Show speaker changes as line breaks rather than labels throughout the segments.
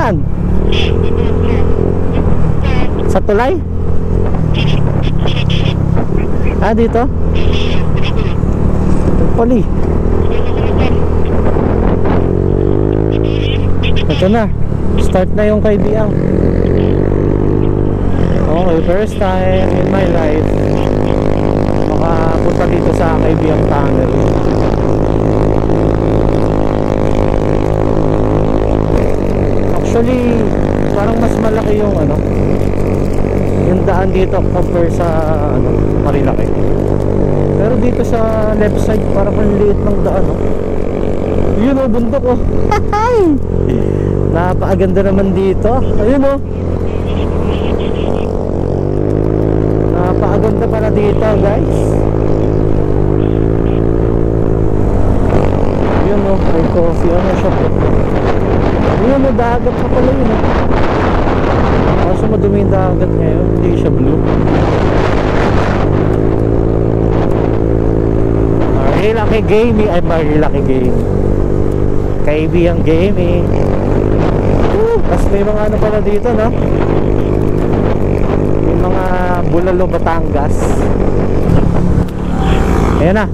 Saan? Sa tulay? Ah, dito? Pali. Ito na. Start na yung kaibiang. Okay, first time in my life makapunta dito sa kaibiang tunnel. Actually, parang mas malaki yung yung daan dito compare sa Marilaki. Pero dito sa left side parang ang liit ng daan, Yun bundok napakaganda naman dito. Ayun napakaganda pala dito, guys. Yun may coffee shop. Yun dagat pa pala yun kaso madumi yung dagat ngayon, hindi siya blue. Marilaki Gaming ay Marilaki Gaming, kaibiang gaming. Tapos may mga pala dito, may mga Bulalo, Batangas. Ayan na.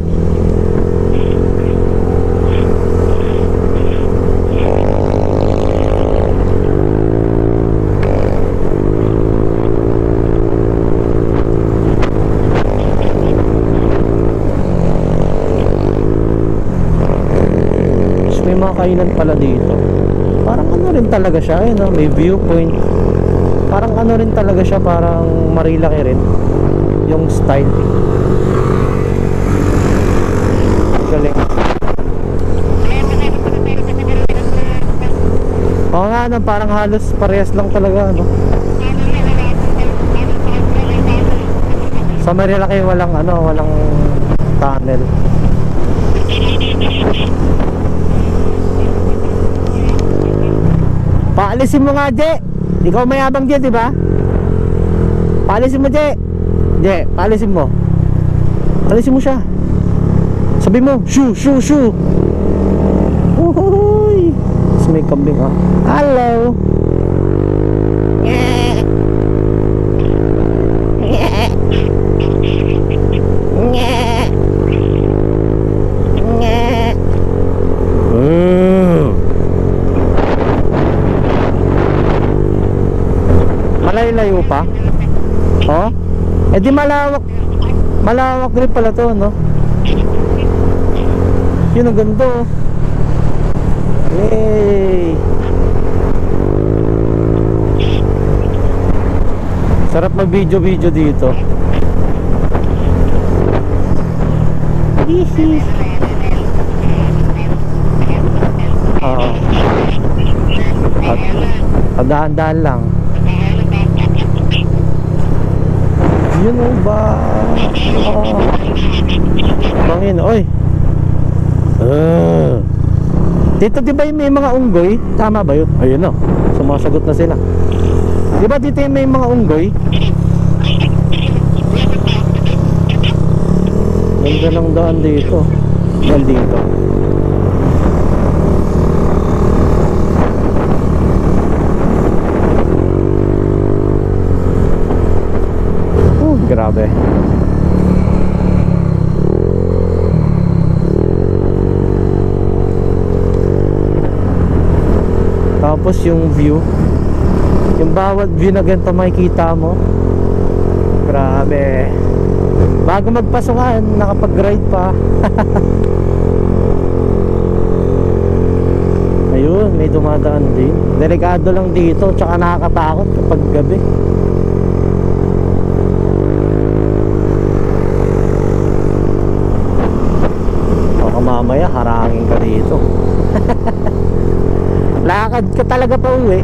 May mga kainan pala dito. Parang rin talaga siya, may viewpoint. Parang rin talaga siya, parang Marilaki rin yung style. Galing. Oo nga, parang halos parehas lang talaga, Sa Marilaki walang walang tunnel. Paalisin mo nga, Je. Ikaw mayabang, Je, di ba? Paalisin mo, Je. Je, paalisin mo. Paalisin mo siya. Sabi mo, shoo, shoo, shoo. Uhuy. Tapos may kambing, Hello. Malayo pa? Di malawak. Malawak rin pala to, Yun ang ganda, Yay! Sarap mag-video dito. Dahan-dahan lang. Yun ba? Bangin, oy. Dito di ba may mga unggoy? Tama ba yun? Ayun sumasagot na sila. Di ba dito may mga unggoy? Ganda ng daan dito. Dito. Grabe. Tapos yung view, yung bawat view na ganito makikita mo. Grabe. Bago magpasukan, nakapag-ride pa. Ayun, may dumadaan din. Delikado lang dito, tsaka nakakatakot kapag gabi. Mamaya harangin ka dito. Lakad ka talaga pa uwi.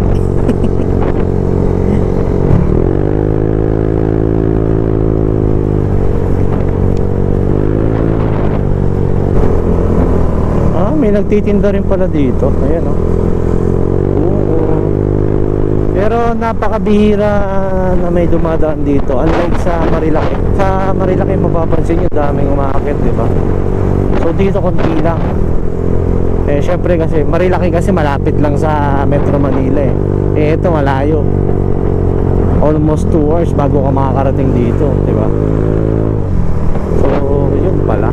May nagtitinda rin pala dito. Ayan Pero napakabihira na may dumadaan dito. Unlike sa Marilaki. Sa Marilaki mapapansin nyo daming umaakit, diba? So dito konti lang. Syempre kasi Marilaki kasi malapit lang sa Metro Manila Eh ito malayo, almost 2 hours bago ka makakarating dito, di ba? So yun pala.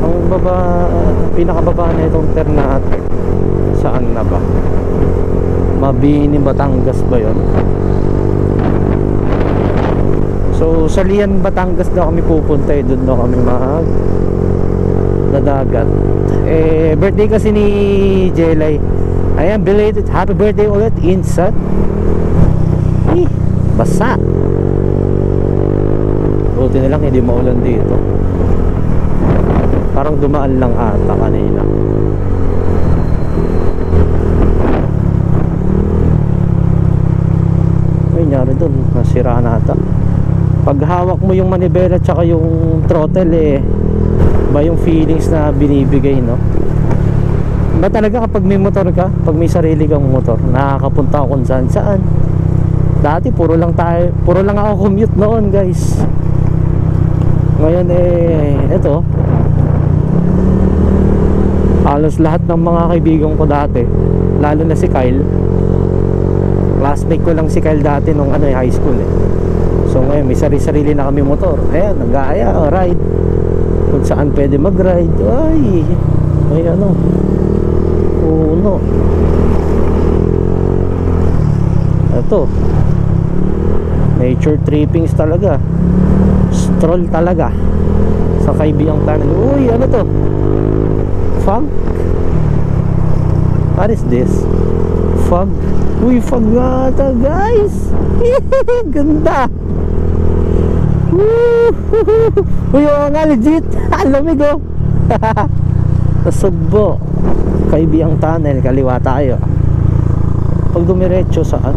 Ang pinakababa na itong Ternate, saan na ba? Mabini, Batangas ba yun? So sa Lian, Batangas daw kami pupunta, doon daw kami dagat. Eh birthday kasi ni Jelay. Ayan, belated happy birthday ulit, Insan. Basa. Buti na lang hindi maulan dito. Parang dumaan lang ata kanina. Ay, nangyari dun, nasira na ata. Pag hawak mo yung manibela tsaka yung throttle, eh ba yung feelings na binibigay, no? Ba talaga kapag may motor ka, pag may sarili kang motor, nakakapunta ako kung saan saan. Dati puro lang ako commute noon, guys. Ngayon eto, halos lahat ng mga kaibigan ko dati, lalo na si Kyle, classmate ko lang si Kyle dati nung high school eh. So ngayon may sarili na kami motor. Ayan, nag-aaya, ride kung saan pwede mag-ride. Ay, may puno. Ito, nature trippings talaga, stroll talaga sa Kaibiang Tunnel. Uy, ano to? Fog? What is this? Fog? Uy, fog nga ata, guys. Ganda. Uy, nga legit. Lamig oh. Nasugbo, Kaibiang Tunnel, kaliwa tayo. Pag dumiretso saan?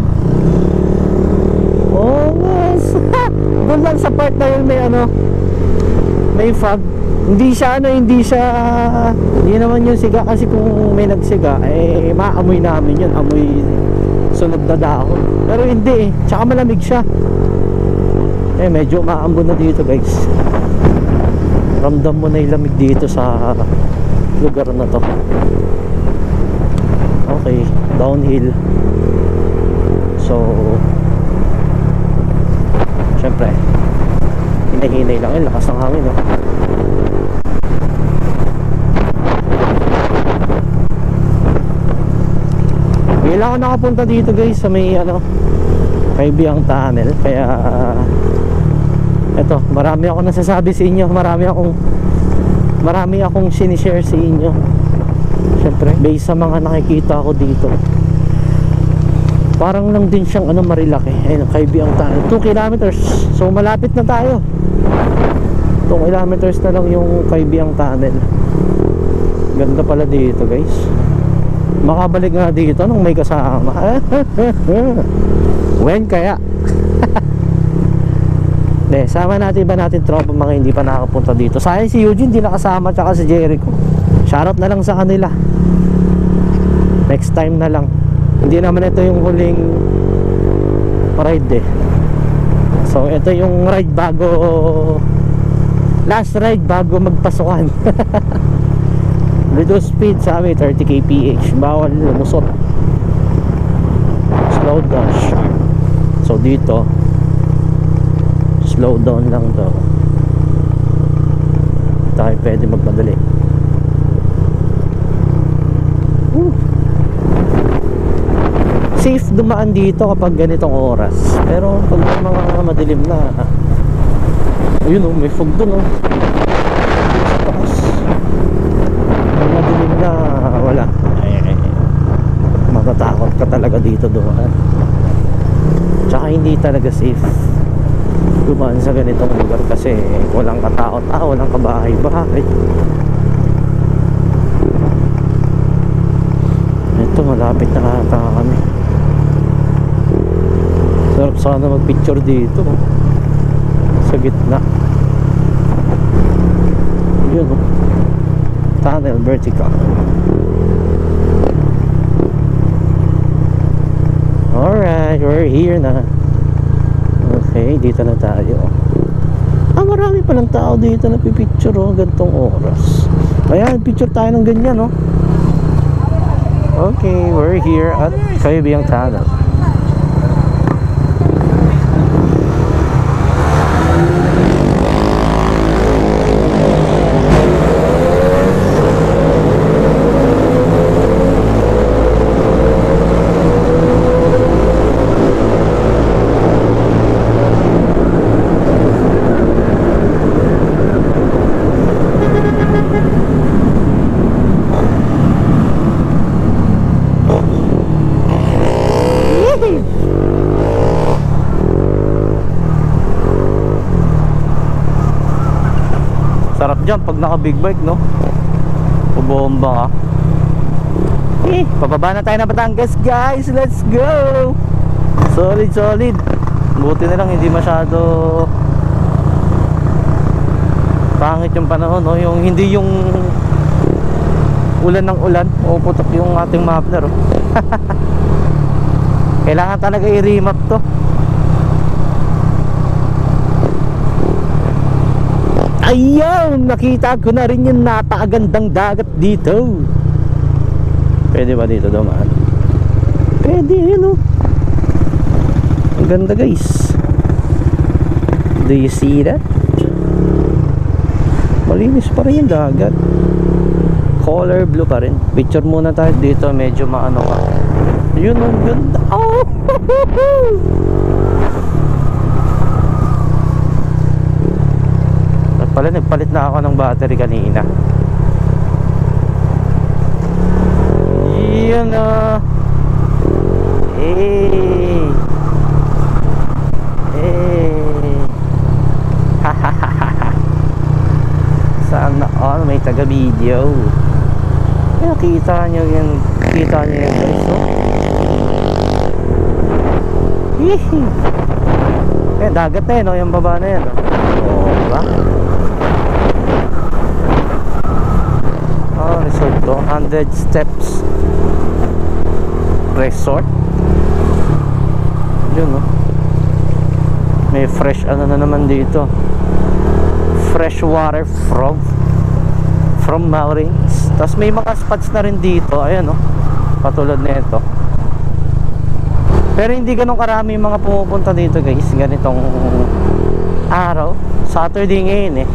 Oh, yes. Doon lang sa part na yun may fog. Hindi naman yung siga, kasi kung may nagsiga, eh maamoy namin yun, amoy sunog na dahon. Pero hindi, tsaka malamig siya. Eh medyo maambon na dito, guys. Ramdam mo na yung lamig dito sa lugar na to. Okay, downhill. So syempre hinahinay lang, lakas ng hangin, no? Hindi lang ako nakapunta dito, guys, sa may Kaibiang Tunnel. Kaya eto, marami ako nasasabi sa inyo, marami akong sinishare sa inyo, syempre based sa mga nakikita ko dito. Parang lang din siyang Marilaki. Ayun, Kaibiang Tunnel, 2 kilometers. So malapit na tayo. 2 kilometers na lang yung Kaibiang Tunnel. Ganda pala dito, guys. Makabalik nga dito nung may kasama. When kaya? Sama natin tropa mga hindi pa nakapunta dito. Sayang si Eugene di nakasama, tsaka si Jericho. Shoutout na lang sa kanila. Next time na lang. Hindi naman ito yung huling ride eh. So ito yung ride last ride bago magpasukan. Reduce speed sa amin 30 kph. Bawal lumusot. Slow down sharp. So dito slow down lang daw. Tayo pwede magmadali. Safe dumaan dito kapag ganitong oras. Pero pag mga madilim na, ayun may fog dun sa taas. Pag madilim na, wala. Matatakot ka talaga dito dumaan. Tsaka hindi talaga safe dumaan sa ganitong lugar kasi walang kataot, walang kabahay-bahay. Ito, malapit na ata kami. Sarap sana magpicture dito sa gitna. Yun, tunnel vertical. Alright, we're here na. Okay, dito na tayo. Marami palang tao dito na pipicture gantong oras. Ayan, picture tayo ng ganyan, Okay, we're here at Kaibiyang Tunnel. Sarap dyan pag naka big bike, no? Bubomba ka. Pababa na tayo na Batangas, guys. Let's go. Solid, solid. Buti na lang hindi masyado pangit yung panahon, no? Yung hindi yung ulan ng ulan, puputok yung ating muffler, oh. Kailangan talaga i-remap to. Ayun, nakita ko na rin yung napakagandang dagat dito. Pwede ba dito dumaan? Pwede, no? Ang ganda, guys. Do you see that? Malinis pa rin yung dagat. Color blue pa rin. Picture muna tayo dito, medyo maano ka. Yun, ang ganda. Oh! Pala nagpalit na ako ng battery kanina. Yun, sana all may taga video. Kaya kita nyo yan, guys, no? Eh, dagat na yun, no? Yung baba na yan, no? Oo, diba? Resort to, 100 steps resort. Yun, no? May fresh ano na naman dito, fresh water from mountains. Tapos may mga spots na rin dito, ayan, no? Patulad na ito. Pero hindi ganun karami yung mga pumupunta dito, guys, ganitong araw. Saturday ngayon, eh.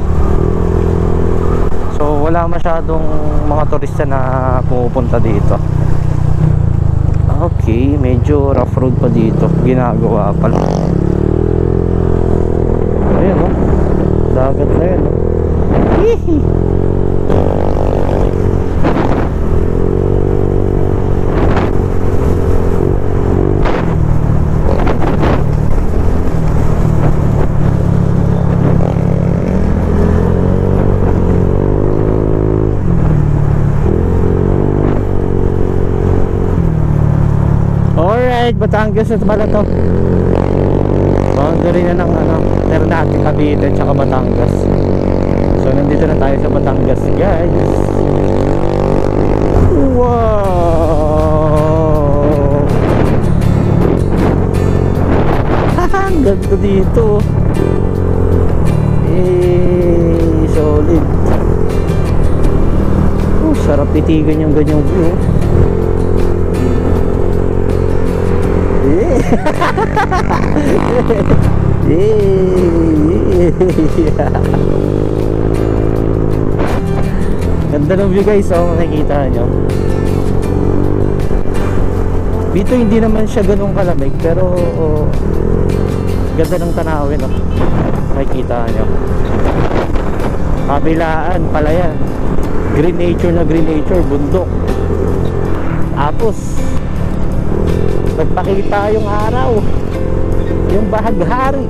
So wala masyadong mga turista na pumupunta dito. Okay, medyo rough road pa dito, ginagawa pa lang. Ayun, oh, dagat na yun, oh. Alright, Batangas at pala to. Boundary na ng ano, Ternate, Cavite, tsaka Batangas. So nandito na tayo sa Batangas, guys. Wow! Haha, ang ganda dito. Solid. Sarap titigan yung ganyang view. Ganda ng view, guys, oh, makikita nyo. Dito hindi naman siya ganun kalamig, pero ganda ng tanawin, oh. Makikita nyo. Kabilaan pala yan. Green nature na green nature, bundok. Tapos nagpakita yung araw, yung bahaghari.